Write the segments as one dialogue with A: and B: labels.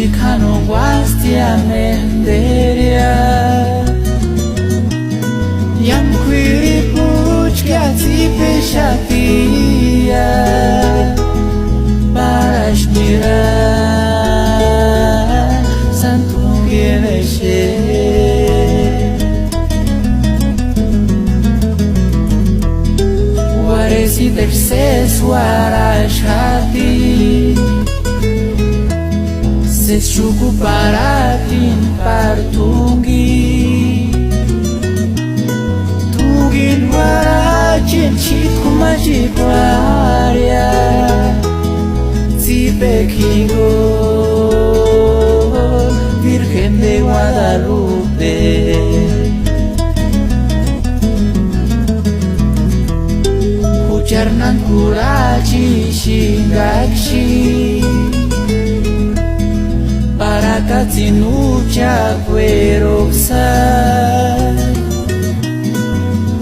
A: Chicano guastia menderia Yam quiri puchka zipeshatia Barashmira Santungeveshe Waresi terses warashati Ses chuku paratin partungi Tungin warachin chitku majikwaria Zipekingo Virgen de Guadalupe Hujarnan kurachi shingakshi Para katinucha cueroksa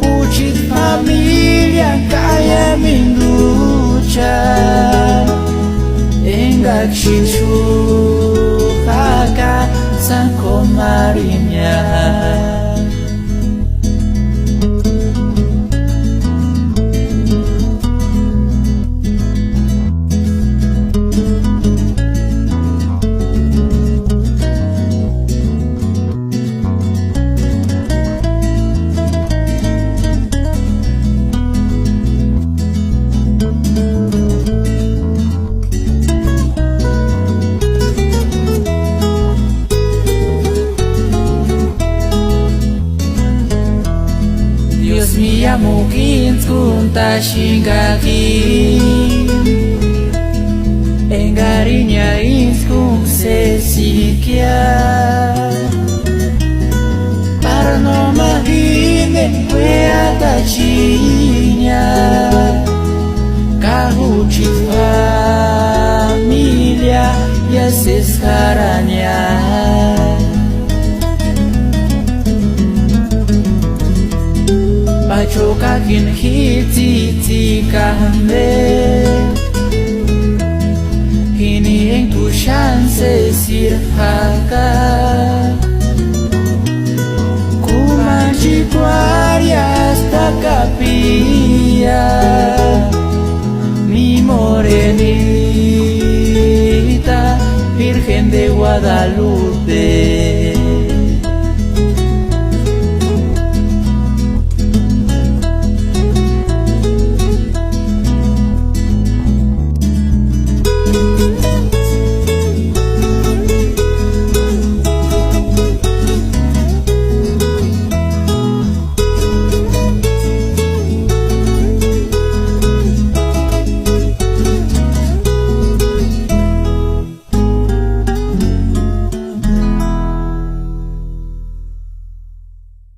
A: Uchit familia kaya minducha Engak shichu haka sanko marinya Dios me amo kunta shingaki Engarinya inskung sesikia Para no mahine weata chinya Kahuchit familia ya seskaranya Pachokakin hiti kahme Hini yang tu chance sirhaka Kumanji guardia hasta capilla Mi morenita Virgen de Guadalupe